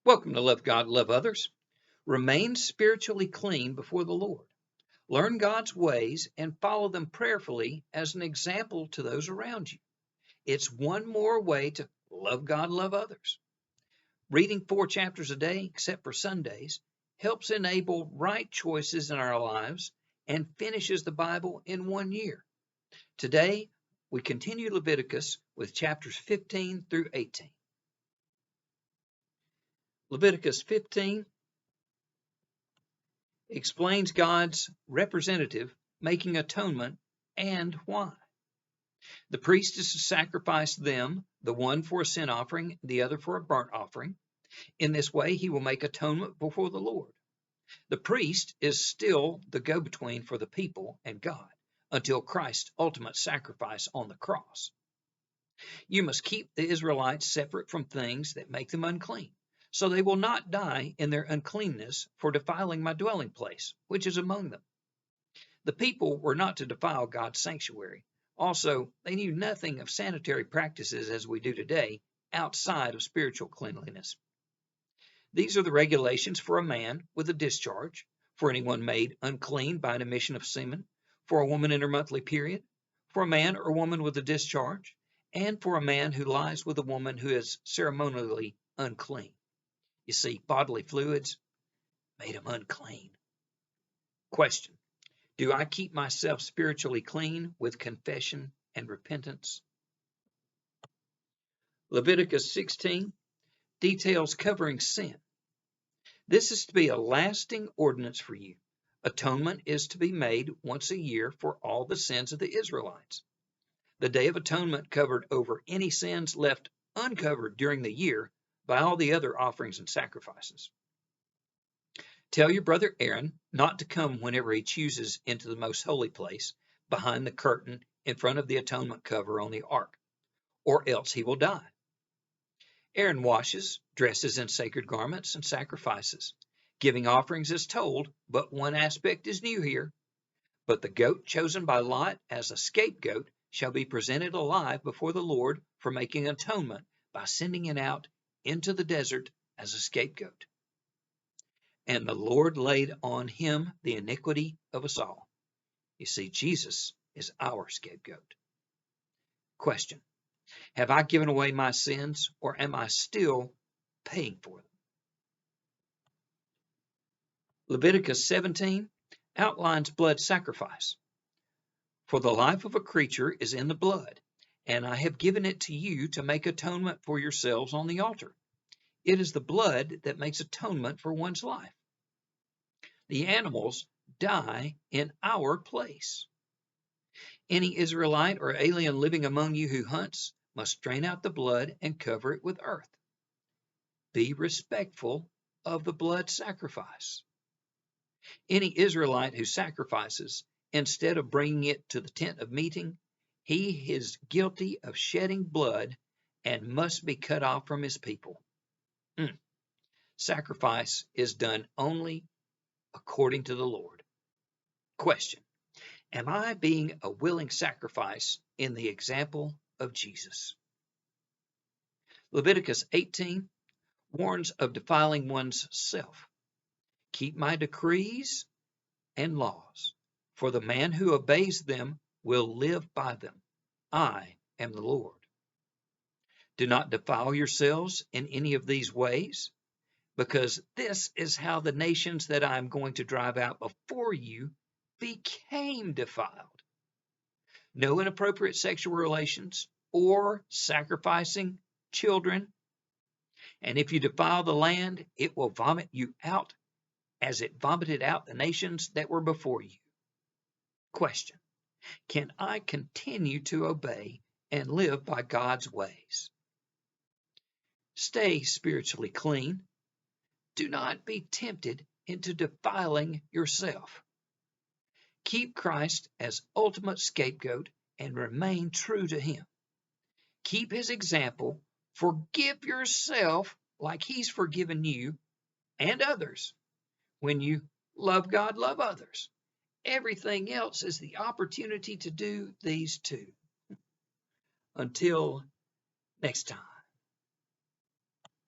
Welcome to Love God, Love Others. Remain spiritually clean before the Lord. Learn God's ways and follow them prayerfully as an example to those around you. It's one more way to love God, love others. Reading 4 chapters a day, except for Sundays, helps enable right choices in our lives and finishes the Bible in 1 year. Today, we continue Leviticus with chapters 15 through 18. Leviticus 15 explains God's representative making atonement and why. The priest is to sacrifice them, the one for a sin offering, the other for a burnt offering. In this way, he will make atonement before the Lord. The priest is still the go-between for the people and God until Christ's ultimate sacrifice on the cross. You must keep the Israelites separate from things that make them unclean, so they will not die in their uncleanness for defiling my dwelling place, which is among them. The people were not to defile God's sanctuary. Also, they knew nothing of sanitary practices as we do today outside of spiritual cleanliness. These are the regulations for a man with a discharge, for anyone made unclean by an emission of semen, for a woman in her monthly period, for a man or woman with a discharge, and for a man who lies with a woman who is ceremonially unclean. You see, bodily fluids made him unclean. Question: do I keep myself spiritually clean with confession and repentance? Leviticus 16 details covering sin. This is to be a lasting ordinance for you. Atonement is to be made once a year for all the sins of the Israelites. The Day of Atonement covered over any sins left uncovered during the year by all the other offerings and sacrifices. Tell your brother Aaron not to come whenever he chooses into the most holy place behind the curtain in front of the atonement cover on the ark, or else he will die. Aaron washes, dresses in sacred garments, and sacrifices, giving offerings as told, but one aspect is new here. But the goat chosen by Lot as a scapegoat shall be presented alive before the Lord for making atonement by sending it out into the desert as a scapegoat. And the Lord laid on him the iniquity of us all. You see, Jesus is our scapegoat. Question: have I given away my sins, or am I still paying for them? Leviticus 17 outlines blood sacrifice. For the life of a creature is in the blood, and I have given it to you to make atonement for yourselves on the altar. It is the blood that makes atonement for one's life. The animals die in our place. Any Israelite or alien living among you who hunts must drain out the blood and cover it with earth. Be respectful of the blood sacrifice. Any Israelite who sacrifices, instead of bringing it to the tent of meeting, he is guilty of shedding blood and must be cut off from his people. Sacrifice is done only according to the Lord. Question: am I being a willing sacrifice in the example of Jesus? Leviticus 18 warns of defiling one's self. Keep my decrees and laws, for the man who obeys them will live by them. I am the Lord. Do not defile yourselves in any of these ways, because this is how the nations that I am going to drive out before you became defiled. No inappropriate sexual relations or sacrificing children. And if you defile the land, it will vomit you out as it vomited out the nations that were before you. Question: can I continue to obey and live by God's ways? Stay spiritually clean. Do not be tempted into defiling yourself. Keep Christ as ultimate scapegoat and remain true to him. Keep his example. Forgive yourself like he's forgiven you and others. When you love God, love others. Everything else is the opportunity to do these two. Until next time.